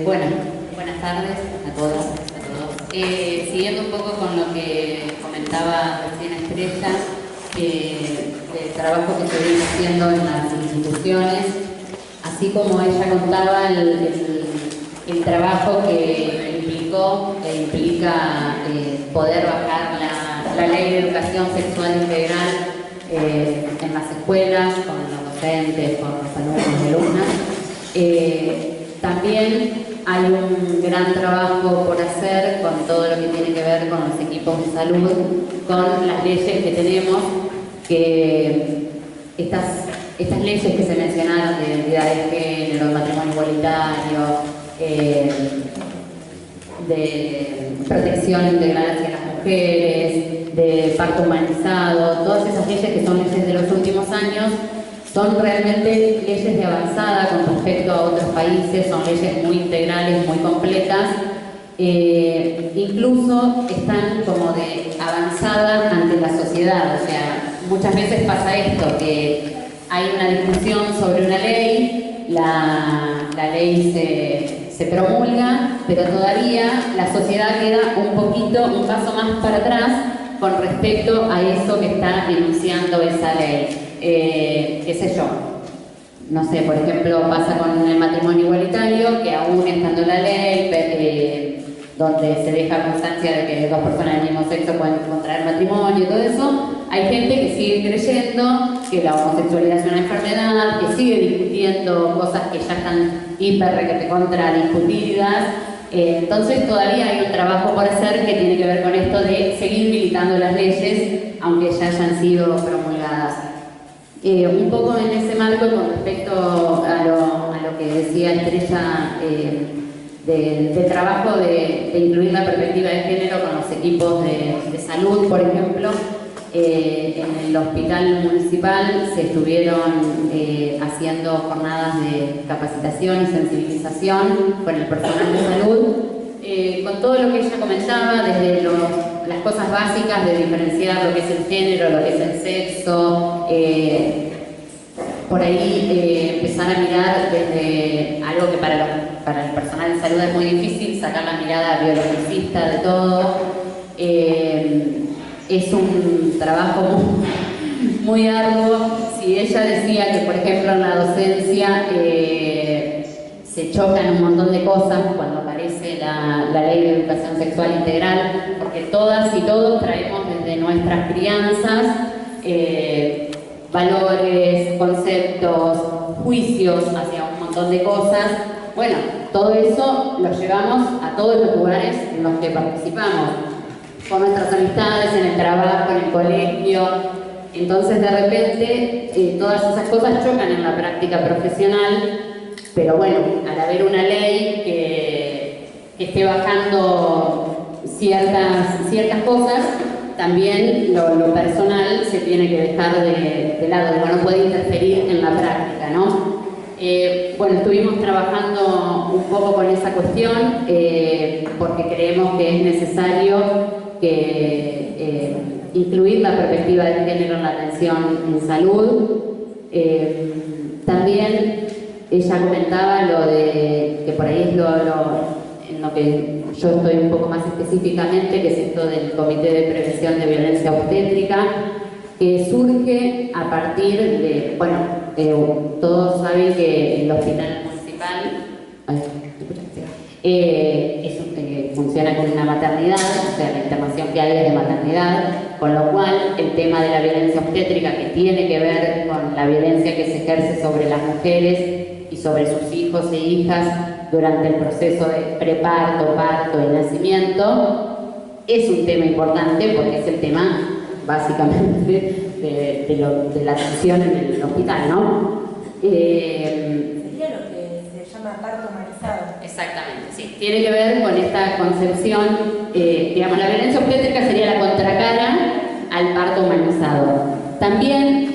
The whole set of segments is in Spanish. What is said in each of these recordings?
Bueno, buenas tardes a todas, a todos. Siguiendo un poco con lo que comentaba recién Estrella, el trabajo que se viene haciendo en las instituciones, así como ella contaba el trabajo que implicó e implica poder bajar la ley de educación sexual integral en las escuelas, con los docentes, con los alumnos y alumnas. También hay un gran trabajo por hacer con todo lo que tiene que ver con los equipos de salud, con las leyes que tenemos, que estas leyes que se mencionaron de identidad de género, matrimonio igualitario, de protección integral hacia las mujeres, de parto humanizado, todas esas leyes que son leyes de los últimos años, son realmente leyes de avanzada con respecto a otros países, son leyes muy integrales, muy completas, incluso están como de avanzada ante la sociedad. O sea, muchas veces pasa esto, que hay una discusión sobre una ley, la ley se promulga, pero todavía la sociedad queda un paso más para atrás con respecto a eso que está enunciando esa ley. Qué sé yo, no sé, por ejemplo, pasa con el matrimonio igualitario, que aún estando la ley, donde se deja constancia de que dos personas del mismo sexo pueden contraer matrimonio y todo eso, hay gente que sigue creyendo que la homosexualidad es una enfermedad, que sigue discutiendo cosas que ya están contra discutidas. Entonces todavía hay un trabajo por hacer que tiene que ver con esto de seguir militando las leyes, aunque ya hayan sido promulgadas. Un poco en ese marco, con respecto a lo que decía Estrella, del trabajo de incluir la perspectiva de género con los equipos de salud, por ejemplo, en el hospital municipal se estuvieron haciendo jornadas de capacitación y sensibilización con el personal de salud, con todo lo que ella comentaba, desde las cosas básicas de diferenciar lo que es el género, lo que es el sexo, por ahí empezar a mirar desde algo que para el personal de salud es muy difícil, sacar la mirada biologicista de todo. Es un trabajo muy arduo. Si ella decía que, por ejemplo, en la docencia se chocan un montón de cosas cuando aparece la ley de educación sexual integral, porque todas y todos traemos desde nuestras crianzas valores, conceptos, juicios hacia un montón de cosas. Bueno, todo eso lo llevamos a todos los lugares en los que participamos, con nuestras amistades, en el trabajo, en el colegio. Entonces, de repente, todas esas cosas chocan en la práctica profesional, pero bueno, al haber una ley que esté bajando ciertas cosas, también lo personal se tiene que dejar de lado, no puede interferir en la práctica, ¿no? Bueno, estuvimos trabajando un poco con esa cuestión porque creemos que es necesario incluir la perspectiva de género en la atención en salud. También ella comentaba lo de que por ahí es en lo que yo estoy un poco más específicamente, que es esto del Comité de Prevención de Violencia Obstétrica, que surge a partir de, bueno, todos saben que el hospital municipal funciona con una maternidad, o sea, la internación que hay es de maternidad, con lo cual el tema de la violencia obstétrica, que tiene que ver con la violencia que se ejerce sobre las mujeres y sobre sus hijos e hijas durante el proceso de preparto, parto y nacimiento, es un tema importante porque es el tema básicamente de la atención en el hospital, ¿no? Sería lo que se llama parto humanizado. Exactamente, sí. Tiene que ver con esta concepción, digamos, la violencia obstétrica sería la contracara al parto humanizado. También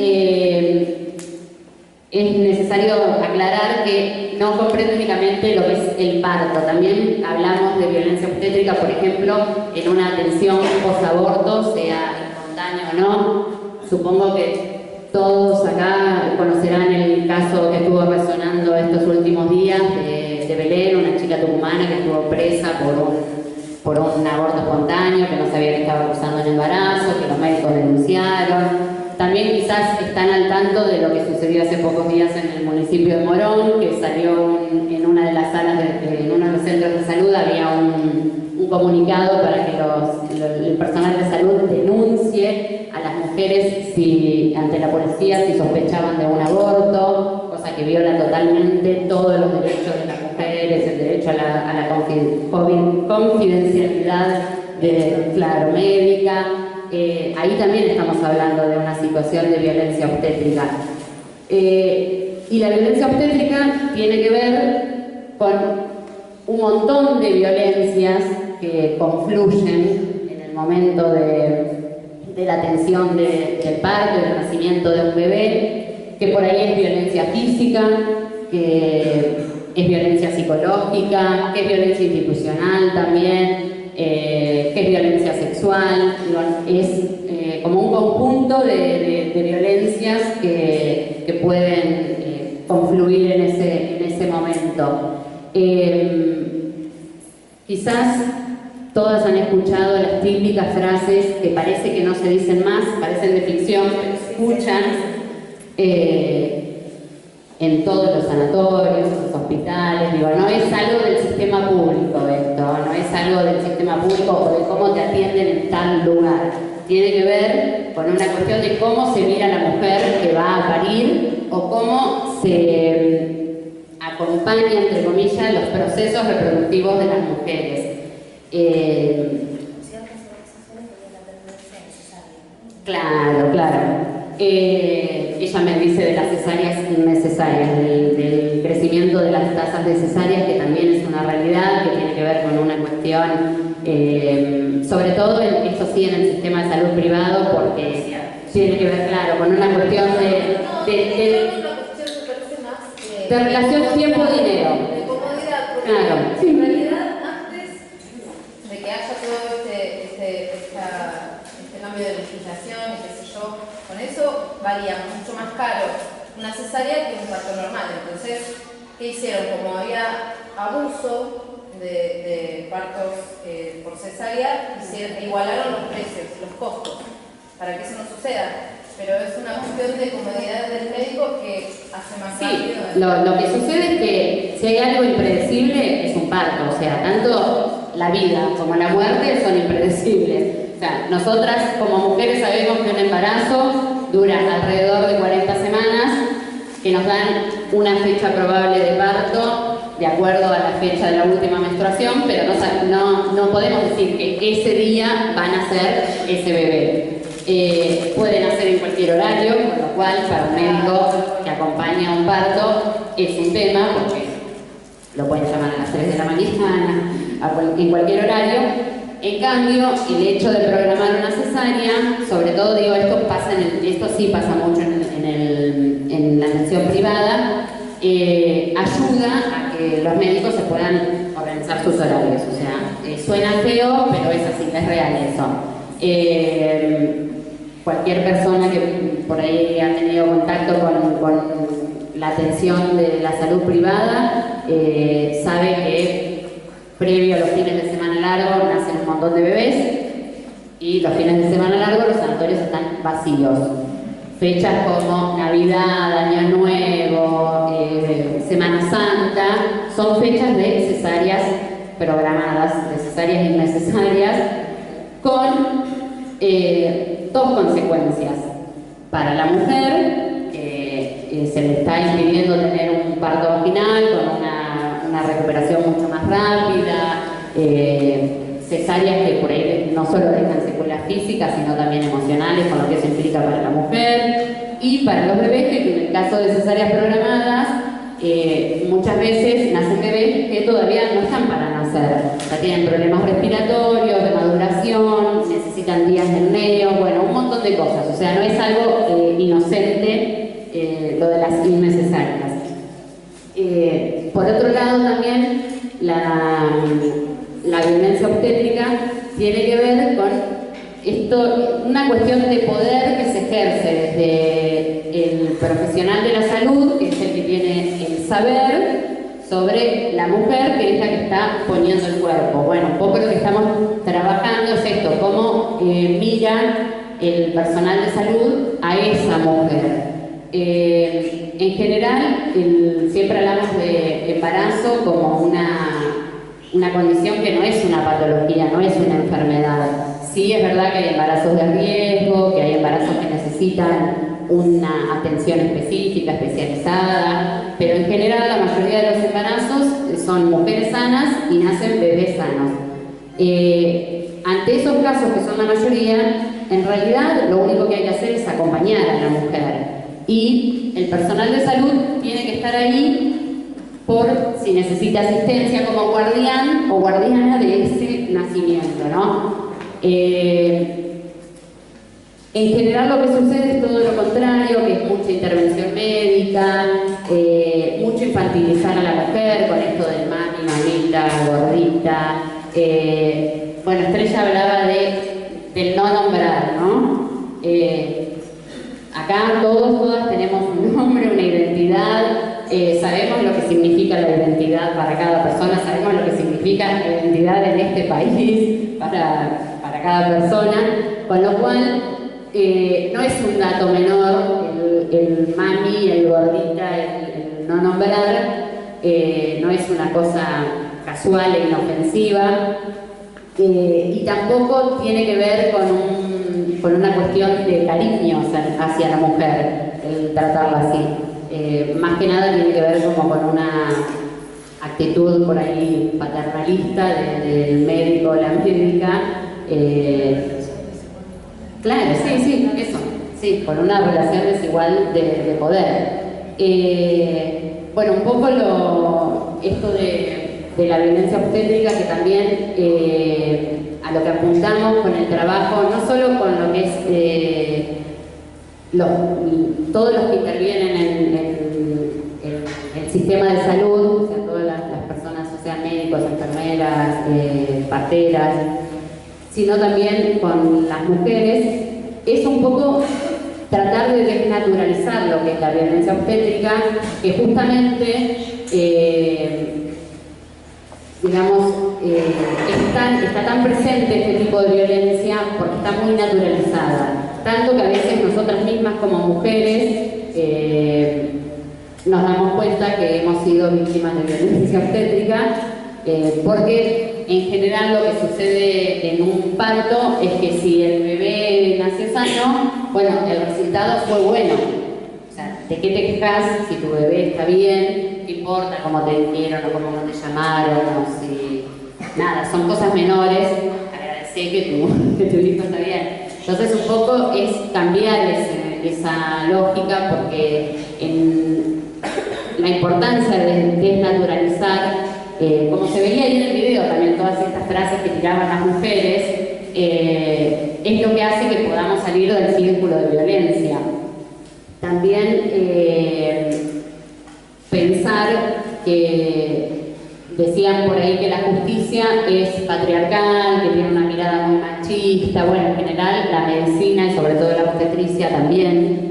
es necesario aclarar que no comprende únicamente lo que es el parto, también hablamos de violencia obstétrica, por ejemplo, en una atención post-aborto, sea espontáneo o no. Supongo que todos acá conocerán el caso que estuvo resonando estos últimos días de de Belén, una chica tucumana que estuvo presa por un aborto espontáneo, que no sabía que estaba causando un embarazo, que los médicos denunciaron. También quizás están al tanto de lo que sucedió hace pocos días en el municipio de Morón, que salió en una de las salas, en uno de los centros de salud, había un comunicado para que el personal de salud denuncie a las mujeres ante la policía si sospechaban de un aborto, cosa que viola totalmente todos los derechos de las mujeres, el derecho a la confidencialidad médica. Ahí también estamos hablando de una situación de violencia obstétrica. Y la violencia obstétrica tiene que ver con un montón de violencias que confluyen en el momento de la atención del parto y del nacimiento de un bebé, que por ahí es violencia física, que es violencia psicológica, que es violencia institucional también, que es violencia sexual, es como un conjunto de violencias que pueden confluir en ese momento. Quizás todas han escuchado las típicas frases que parece que no se dicen más, parecen de ficción, pero se escuchan en todos los sanatorios, los hospitales. Digo, no es algo del sistema público esto, no es algo del sistema público o de cómo te atienden en tal lugar. Tiene que ver con una cuestión de cómo se mira a la mujer que va a parir o cómo se acompaña, entre comillas, los procesos reproductivos de las mujeres. Claro. Ella me dice de las cesáreas innecesarias, del crecimiento de las tasas de cesáreas, que también es una realidad, que tiene que ver con una cuestión, sobre todo, esto sí, en el sistema de salud privado, porque tiene que ver, claro, con una cuestión de relación tiempo-dinero. De comodidad, porque claro. En realidad, antes de que haya todo este cambio de legislación y qué sé yo, con eso valía mucho más caro una cesárea que un parto normal. Entonces, ¿qué hicieron? Como había abuso de partos por cesárea, igualaron los precios, los costos, para que eso no suceda. Pero es una cuestión de comodidad del médico que hace más rápido. Lo que sucede es que si hay algo impredecible es un parto, o sea, tanto la vida como la muerte son impredecibles. O sea, nosotras como mujeres sabemos que un embarazo dura alrededor de 40 semanas, que nos dan una fecha probable de parto de acuerdo a la fecha de la última menstruación, pero no podemos decir que ese día van a ser ese bebé. Pueden hacer en cualquier horario, con lo cual para un médico que acompaña a un parto es un tema, porque lo pueden llamar a las 3 de la mañana, en cualquier horario. En cambio, el hecho de programar una cesárea, sobre todo digo, esto sí pasa mucho en la atención privada, ayuda a que los médicos se puedan organizar sus horarios. O sea, suena feo, pero es así, es real eso. Cualquier persona que por ahí ha tenido contacto con la atención de la salud privada sabe que previo a los fines de semana largos nacen un montón de bebés y los fines de semana largos los sanatorios están vacíos. Fechas como Navidad, Año Nuevo, Semana Santa, son fechas de cesáreas programadas, de cesáreas innecesarias, con dos consecuencias. Para la mujer, se le está impidiendo tener un parto vaginal con una recuperación mucho más rápida, cesáreas que por ahí no solo dejan secuelas físicas, sino también emocionales, con lo que eso implica para la mujer. Y para los bebés, que en el caso de cesáreas programadas, muchas veces nacen bebés que todavía no están para nacer. O sea, tienen problemas respiratorios, de maduración, necesitan días del medio, bueno, un montón de cosas. O sea, no es algo inocente lo de las innecesarias. Por otro lado, también la violencia obstétrica tiene que ver con esto, una cuestión de poder que se ejerce desde el profesional de la salud, que es el que tiene el saber, sobre la mujer, que es la que está poniendo el cuerpo. Bueno, un poco lo que estamos trabajando es esto, cómo mira el personal de salud a esa mujer. En general, siempre hablamos de embarazo como una condición que no es una patología, no es una enfermedad. Sí, es verdad que hay embarazos de riesgo, que hay embarazos que necesitan una atención específica, especializada, pero en general la mayoría de los embarazos son mujeres sanas y nacen bebés sanos. Ante esos casos, que son la mayoría, en realidad lo único que hay que hacer es acompañar a la mujer. Y el personal de salud tiene que estar ahí por si necesita asistencia como guardián o guardiana de ese nacimiento, ¿no? En general lo que sucede es todo lo contrario, que es mucha intervención médica, mucho infantilizar a la mujer con esto del mami, mamita, gordita. Bueno, Estrella hablaba del no nombrar, ¿no? Acá todas tenemos un nombre, una identidad, sabemos lo que significa la identidad para cada persona, sabemos lo que significa la identidad en este país para cada persona, con lo cual no es un dato menor el mami, el gordita, el no nombrar, no es una cosa casual e inofensiva, y tampoco tiene que ver con una cuestión de cariño hacia la mujer, el tratarla así. Más que nada tiene que ver como con una actitud por ahí paternalista del médico o la médica. Claro, sí, eso. Sí, con una relación desigual de poder. Bueno, un poco esto de la violencia obstétrica, que también a lo que apuntamos con el trabajo, no solo con lo que es todos los que intervienen en el sistema de salud, o sea, todas las personas, o sea, médicos, enfermeras, parteras, sino también con las mujeres, es un poco tratar de desnaturalizar lo que es la violencia obstétrica, que justamente, digamos, está tan presente este tipo de violencia porque está muy naturalizada, tanto que a veces nosotras mismas como mujeres nos damos cuenta que hemos sido víctimas de violencia obstétrica, porque en general lo que sucede en un parto es que si el bebé nació sano, bueno, el resultado fue bueno. O sea, ¿de qué te quejas si tu bebé está bien? ¿Qué importa cómo te dijeron o cómo no te llamaron? O si... Nada, son cosas menores. Agradecer que tu hijo está bien. Entonces un poco es cambiar esa lógica, porque la importancia de desnaturalizar, como se veía ahí en el video también, todas estas frases que tiraban las mujeres, es lo que hace que podamos salir del círculo de violencia. También pensar que decían por ahí que la justicia es patriarcal, que tiene una mirada muy machista. Bueno, en general la medicina y sobre todo la obstetricia también.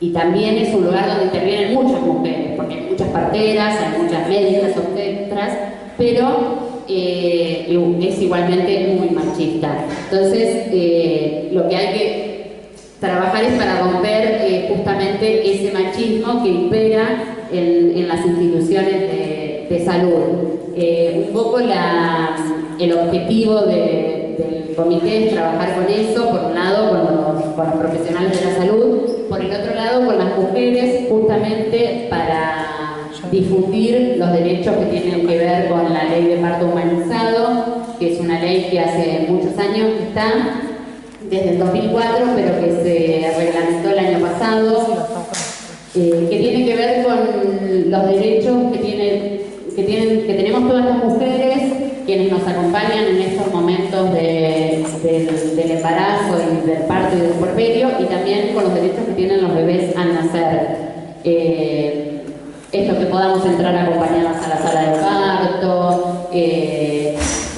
Y también es un lugar donde intervienen muchas mujeres, porque hay muchas parteras, hay muchas médicas, obstetras, pero es igualmente muy machista. Entonces, lo que hay que trabajar es para romper justamente ese machismo que impera en las instituciones de salud. Un poco el objetivo del comité es trabajar con eso, por un lado con los profesionales de la salud, por el otro lado con las mujeres, justamente para difundir los derechos que tienen que ver con la ley de parto humanizado, que es una ley que hace muchos años que está, desde el 2004, pero que se reglamentó el año pasado, que tiene que ver con los derechos que tenemos todas las mujeres, quienes nos acompañan en estos momentos del embarazo y del parto y del puerperio, y también con los derechos que tienen los bebés al nacer. Esto, que podamos entrar acompañadas a la sala de parto,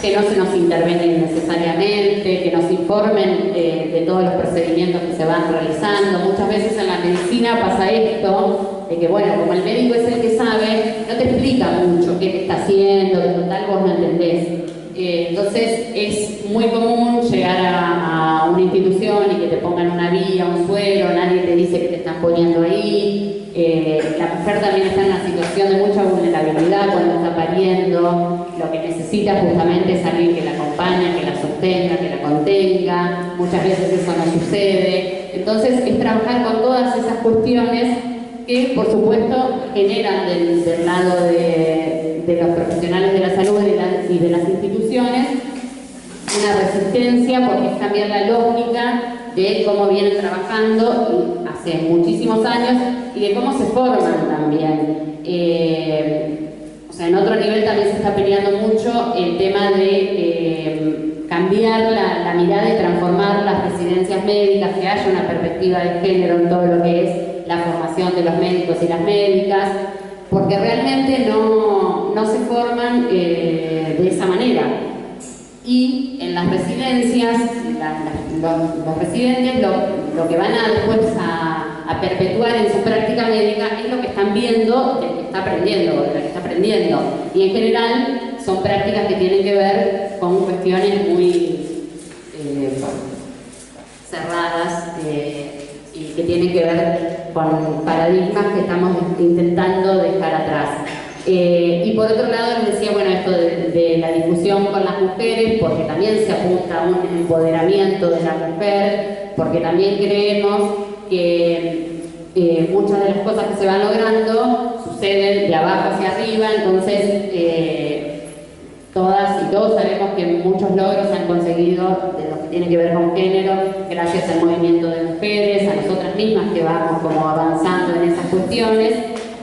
que no se nos intervenga innecesariamente, que nos informen de todos los procedimientos que se van realizando. Muchas veces en la medicina pasa esto, de que bueno, como el médico es el que sabe, no te explica mucho qué te está haciendo, que total vos no entendés. Entonces es muy común llegar a una institución y que te pongan una vía, un suero, nadie te dice que te están poniendo ahí. La mujer también está en una situación de mucha vulnerabilidad cuando está pariendo. Lo que necesita justamente es alguien que la acompañe, que la sostenga, que la contenga. Muchas veces eso no sucede. Entonces es trabajar con todas esas cuestiones que por supuesto generan del lado de los profesionales de la salud y de las instituciones una resistencia, porque es cambiar la lógica de cómo vienen trabajando hace muchísimos años y de cómo se forman también. O sea, en otro nivel también se está peleando mucho el tema de cambiar la mirada y transformar las residencias médicas, que haya una perspectiva de género en todo lo que es la formación de los médicos y las médicas, porque realmente no se forman de esa manera. Y en las residencias, los residentes lo que van a después a perpetuar en su práctica médica es lo que están viendo del que está aprendiendo o de la que está aprendiendo. Y en general son prácticas que tienen que ver con cuestiones muy cerradas y que tienen que ver con paradigmas que estamos intentando dejar atrás. Y por otro lado les decía, bueno, esto de la discusión con las mujeres, porque también se apunta a un empoderamiento de la mujer, porque también creemos que muchas de las cosas que se van logrando suceden de abajo hacia arriba, entonces todas y todos sabemos que muchos logros se han conseguido de lo que tiene que ver con género, gracias al movimiento de mujeres, a nosotras mismas que vamos como avanzando en esas cuestiones.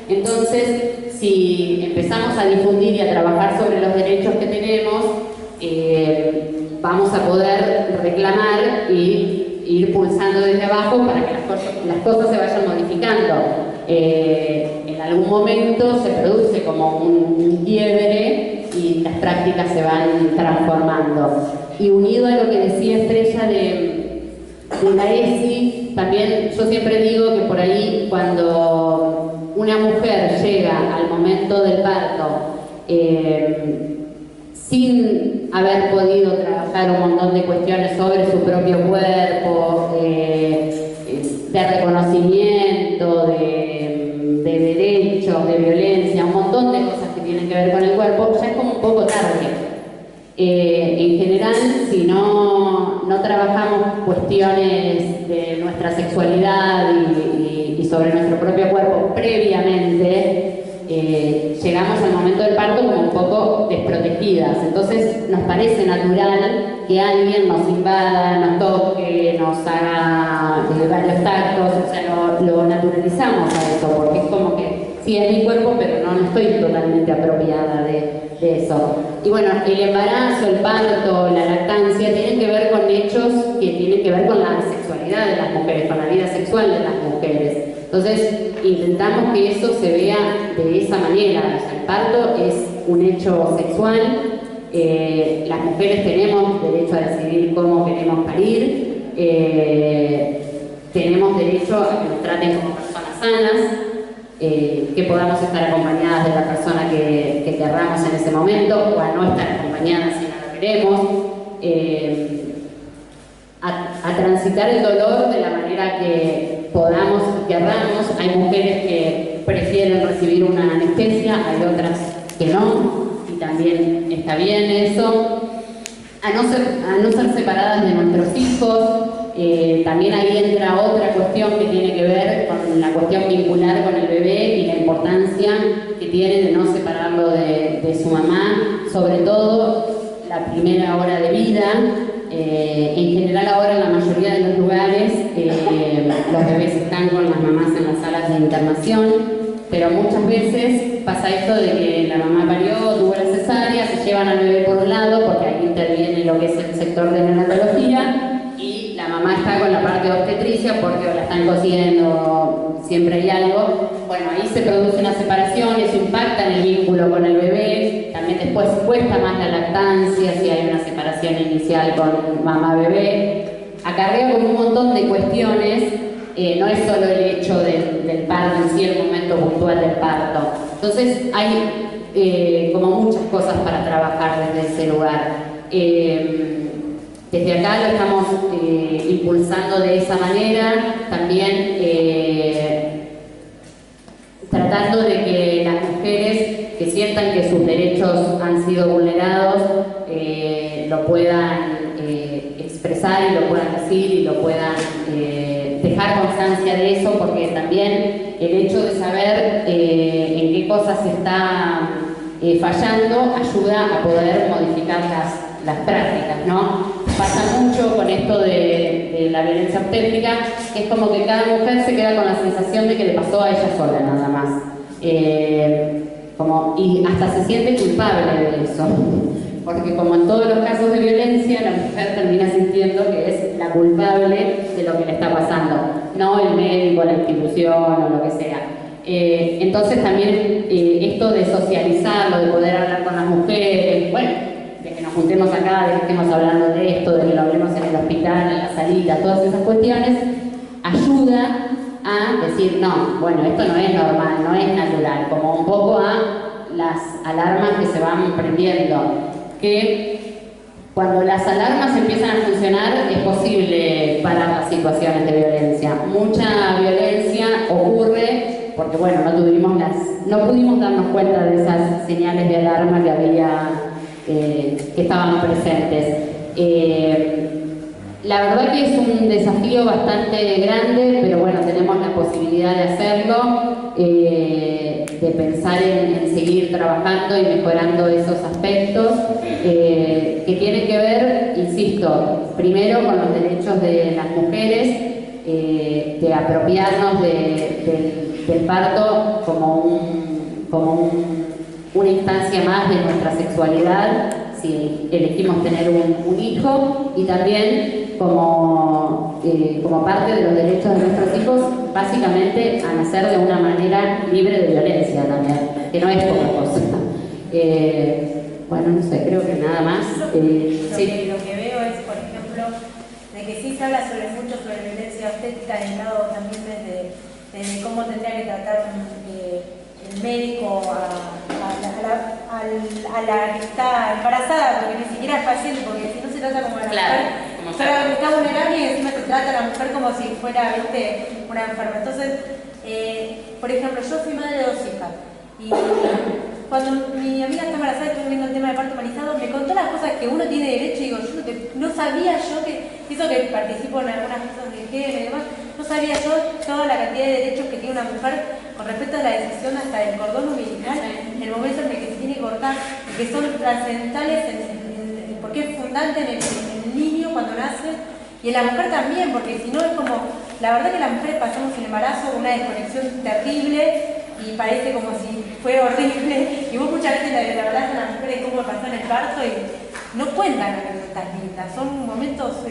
Entonces, si empezamos a difundir y a trabajar sobre los derechos que tenemos, vamos a poder reclamar y ir pulsando desde abajo para que las cosas se vayan modificando. En algún momento se produce como un quiebre y las prácticas se van transformando. Y unido a lo que decía Estrella de la ESI, también yo siempre digo que por ahí cuando una mujer llega al momento del parto sin haber podido trabajar un montón de cuestiones sobre su propio cuerpo, de reconocimiento, de derechos, de violencia, un montón de cosas que tienen que ver con el cuerpo, ya es como un poco tarde. En general, si no trabajamos cuestiones de nuestra sexualidad y sobre nuestro propio cuerpo previamente, llegamos al momento del parto como un poco desprotegidas. Entonces nos parece natural que alguien nos invada, nos toque, nos haga varios tactos, o sea, lo naturalizamos a eso, porque es como que sí es mi cuerpo, pero no estoy totalmente apropiada de eso. Y bueno, el embarazo, el parto, la lactancia tienen que ver con hechos que tienen que ver con la sexualidad de las mujeres, con la vida sexual de las mujeres. Entonces intentamos que eso se vea de esa manera. O sea, el parto es un hecho sexual, las mujeres tenemos derecho a decidir cómo queremos parir, tenemos derecho a que nos traten como personas sanas, que podamos estar acompañadas de la persona que querramos en ese momento, o a no estar acompañadas si no lo queremos, a transitar el dolor de la manera que podamos y querramos. Hay mujeres que prefieren recibir una anestesia, hay otras que no, y también está bien eso. A no ser separadas de nuestros hijos. También ahí entra otra cuestión que tiene que ver con la cuestión vincular con el bebé y la importancia que tiene de no separarlo de su mamá, sobre todo la primera hora de vida. En general ahora en la mayoría de los lugares los bebés están con las mamás en las salas de internación, pero muchas veces pasa esto de que la mamá parió, tuvo la cesárea, se llevan al bebé por un lado porque ahí interviene lo que es el sector de neonatología, y la mamá está con la parte de obstetricia porque o la están cosiendo siempre hay algo. Bueno, ahí se produce una separación, eso impacta en el vínculo con el bebé, también después cuesta más la lactancia si hay una separación inicial con mamá-bebé. Acarrea con un montón de cuestiones, no es solo el hecho del parto en sí, el momento puntual del parto. Entonces hay como muchas cosas para trabajar desde ese lugar. Desde acá lo estamos impulsando de esa manera, también tratando de que las mujeres que sientan que sus derechos han sido vulnerados lo puedan expresar y lo puedan decir y lo puedan dejar constancia de eso, porque también el hecho de saber en qué cosas se está fallando ayuda a poder modificar las prácticas, ¿no? Pasa mucho con esto de la violencia obstétrica, que es como que cada mujer se queda con la sensación de que le pasó a ella sola nada más. Y hasta se siente culpable de eso, porque como en todos los casos de violencia, la mujer termina sintiendo que es la culpable de lo que le está pasando, no el médico, la institución o lo que sea. Entonces también esto de socializarlo, de poder hablar con las mujeres, bueno, de que nos juntemos acá, de que estemos hablando de esto, de que lo hablemos en el hospital, en la salita, todas esas cuestiones, ayuda a decir, no, bueno, esto no es normal, no es natural, como un poco a las alarmas que se van prendiendo, que cuando las alarmas empiezan a funcionar es posible parar las situaciones de violencia. Mucha violencia ocurre porque, bueno, no pudimos darnos cuenta de esas señales de alarma que había, que estaban presentes. La verdad que es un desafío bastante grande, pero bueno, tenemos la posibilidad de hacerlo, de pensar en seguir trabajando y mejorando esos aspectos que tienen que ver, insisto, primero con los derechos de las mujeres, de apropiarnos del parto como una instancia más de nuestra sexualidad, si elegimos tener un hijo, y también como parte de los derechos de nuestros hijos, básicamente a nacer de una manera libre de violencia también, que no es poca cosa. Bueno, no sé, creo que nada más. Sí. Lo que veo es, por ejemplo, de que sí se habla mucho sobre violencia obstétrica en el lado también desde cómo tendría que tratar el médico a la que está embarazada, porque ni siquiera es paciente, porque si no se trata como a la mujer, está vulnerable y encima se trata a la mujer como si fuera, ¿viste?, una enferma. Entonces, por ejemplo, yo fui madre de 2 hijas y cuando mi amiga está embarazada y estuve viendo el tema de parto humanizado, me contó las cosas que uno tiene derecho y digo, yo no sabía yo que, eso que participo en algunas cosas de género y demás, no sabía yo toda la cantidad de derechos que tiene una mujer con respecto a la decisión hasta del cordón umbilical, en el momento en el que se tiene que cortar, que son trascendentales porque es fundante en el niño cuando nace, y en la mujer también, porque si no es como, la verdad que las mujeres pasamos el embarazo con una desconexión terrible, y parece como si fue horrible, y vos muchas veces le hablás a las mujeres cómo pasó en el parto y no cuentan anécdotas lindas, son momentos,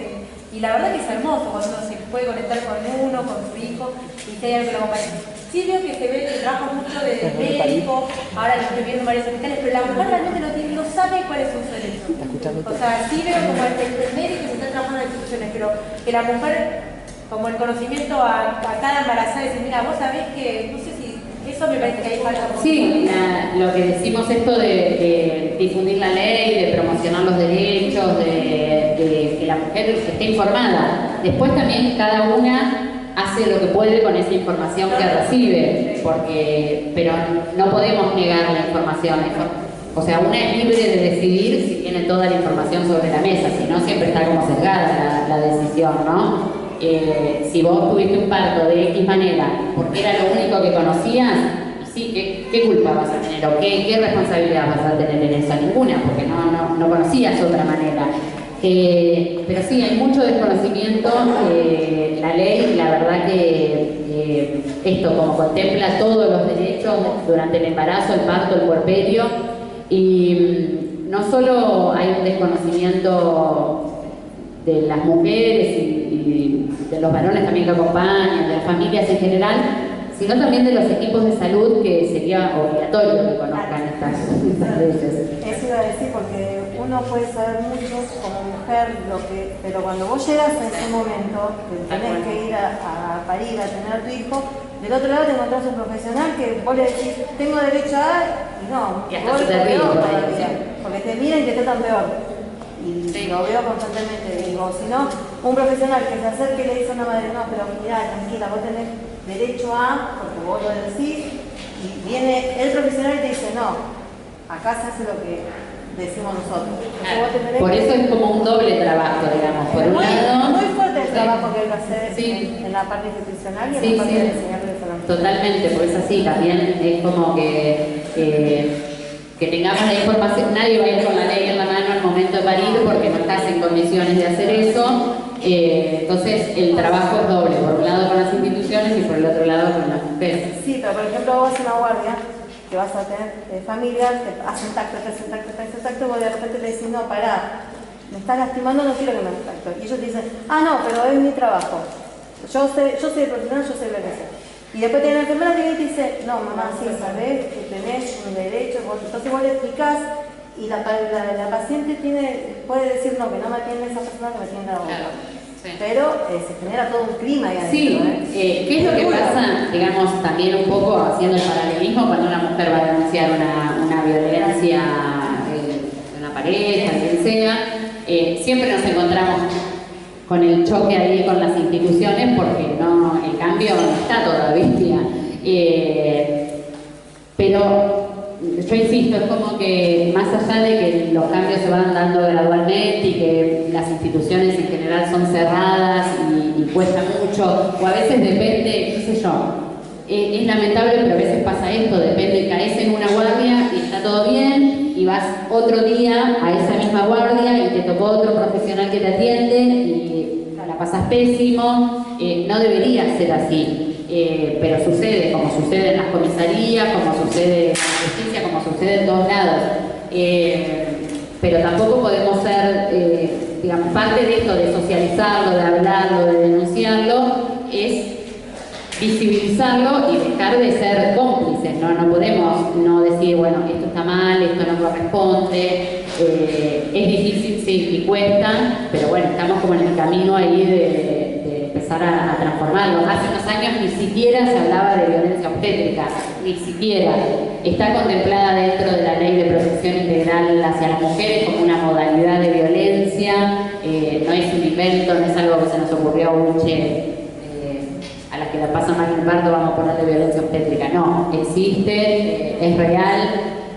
y la verdad que es hermoso cuando uno se puede conectar con uno, con su hijo, y que hay algo que lo acompaña. Sí veo que se ve que trabaja mucho de médico, ahora lo estoy viendo en varios hospitales, pero la mujer realmente no sabe cuál es su derecho. O sea, sí veo como el médico se está trabajando en instituciones, pero que la mujer, como el conocimiento a cada embarazada, dice, mira, vos sabés que, no sé si eso me parece que hay falta. Sí, lo que decimos esto de difundir la ley, de promocionar los derechos, de que la mujer esté informada. Después también cada una hace lo que puede con esa información que recibe, pero no podemos negar la información. O sea, una es libre de decidir si tiene toda la información sobre la mesa, si no siempre está como sesgada la decisión, ¿no? Si vos tuviste un parto de X manera porque era lo único que conocías, sí, ¿qué culpa vas a tener o qué responsabilidad vas a tener en eso? Ninguna, porque no conocías otra manera. Pero sí, hay mucho desconocimiento. La ley, la verdad que esto como contempla todos los derechos durante el embarazo, el parto, el puerperio, y no solo hay un desconocimiento de las mujeres y de los varones también que acompañan, de las familias en general, sino también de los equipos de salud, que sería obligatorio que conozcan estas leyes. Eso iba a decir, porque uno puede saber mucho como mujer, pero cuando vos llegas a ese momento, que tenés que ir a parir, a tener a tu hijo, del otro lado te encontrás un profesional que vos le decís, tengo derecho a, y no, y hasta peor todavía, porque te miran y te tratan peor. Y lo veo constantemente, digo, si no, un profesional que se acerque y le dice a una madre, no, pero mirá, tranquila, vos tenés derecho a, porque vos lo decís, y viene el profesional y te dice, no, acá se hace lo que decimos nosotros. Por eso es como un doble trabajo, digamos. Por un lado, muy fuerte el trabajo que hay que hacer en la parte institucional y en la parte de enseñarles a la mujer. Totalmente, porque es así, también es como que tengamos la información, nadie va a ir con la ley en la mano al momento de parir porque no estás en condiciones de hacer eso. Entonces el trabajo es doble, por un lado con las instituciones y por el otro lado con las mujeres. Sí, pero por ejemplo vos vas a una guardia que vas a tener familias, te hacen tacto, te hacen tacto, y vos de repente le decís, no, pará, me estás lastimando, no quiero que me hagas tacto. Y ellos te dicen, ah, no, pero es mi trabajo. Yo soy el profesional, yo sé lo que sé. Y después tiene la enfermera que te dice, no, mamá, sí, sabés que tenés un derecho, entonces vos le explicás y la paciente puede decir, no, que no me atiende esa persona, que me atiende a otra. Claro, sí. Pero se genera todo un clima ahí adentro. Sí, ¿qué es lo que pasa, digamos, también un poco haciendo el paralelismo cuando una mujer va a denunciar una violencia en una pareja, quien sea? Siempre nos encontramos con el choque ahí con las instituciones porque no, el cambio no está todavía. Pero yo insisto, es como que más allá de que los cambios se van dando gradualmente y que las instituciones en general son cerradas y cuesta mucho, o a veces depende, qué sé yo, es lamentable, pero a veces pasa esto, depende, caes en una guardia y está todo bien, y vas otro día a esa misma guardia y te tocó otro profesional que te atiende y la pasas pésimo. No debería ser así, pero sucede, como sucede en las comisarías, como sucede en la justicia, como sucede en todos lados. Pero tampoco podemos ser, digamos, parte de esto, de socializarlo, de hablarlo, de denunciarlo, es visibilizarlo y dejar de ser cómplices, ¿no? No podemos no decir, bueno, esto está mal, esto no corresponde, es difícil, sí, y cuesta, pero bueno, estamos como en el camino ahí de empezar a transformarlo. Hace unos años ni siquiera se hablaba de violencia obstétrica, ni siquiera. Está contemplada dentro de la Ley de Protección Integral hacia las mujeres como una modalidad de violencia, no es un invento, no es algo que se nos ocurrió a las que la pasan mal en el parto vamos a ponerle violencia obstétrica. No, existe, es real,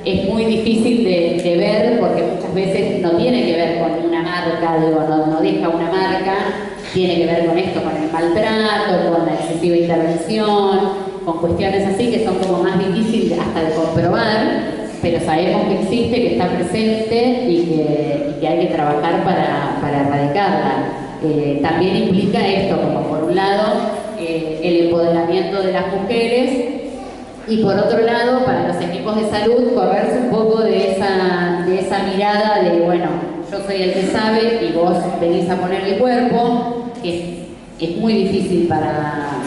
es muy difícil de ver porque muchas veces no tiene que ver con una marca, digo, no deja una marca, tiene que ver con esto, con el maltrato, con la excesiva intervención, con cuestiones así que son como más difíciles hasta de comprobar, pero sabemos que existe, que está presente y que hay que trabajar para erradicarla. También implica esto, como por un lado, el empoderamiento de las mujeres y por otro lado, para los equipos de salud, correrse un poco de esa mirada de, bueno, yo soy el que sabe y vos venís a poner el cuerpo, que es muy difícil para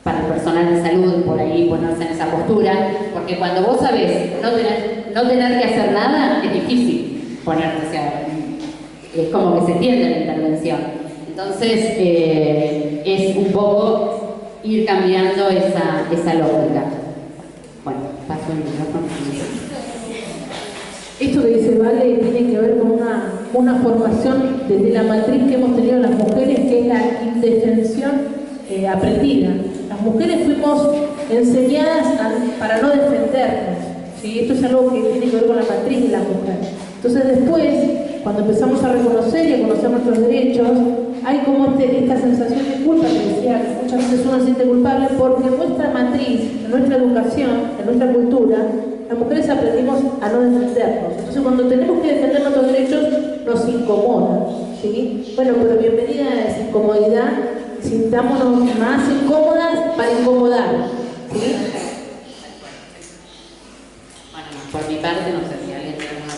el personal de salud por ahí ponerse en esa postura, porque cuando vos sabés no tener que hacer nada, es difícil ponerse, o sea, es como que se tiende la intervención. Entonces, es un poco ir cambiando esa lógica. Bueno, paso el micrófono. Esto que dice Vale tiene que ver con una formación desde la matriz que hemos tenido las mujeres, que es la indefensión aprendida. Las mujeres fuimos enseñadas para no defendernos, ¿sí? Esto es algo que tiene que ver con la matriz de la mujer. Entonces después, cuando empezamos a reconocer y a conocer nuestros derechos, hay como esta sensación de culpa que decía, que muchas veces uno se siente culpable porque en nuestra matriz, en nuestra educación, en nuestra cultura, las mujeres aprendimos a no defendernos. Entonces cuando tenemos que defender nuestros derechos, nos incomoda, ¿sí? Bueno, pero bienvenida a esa incomodidad, sintámonos más incómodas para incomodar, ¿sí? Bueno, por mi parte, no sé si alguien tiene alguna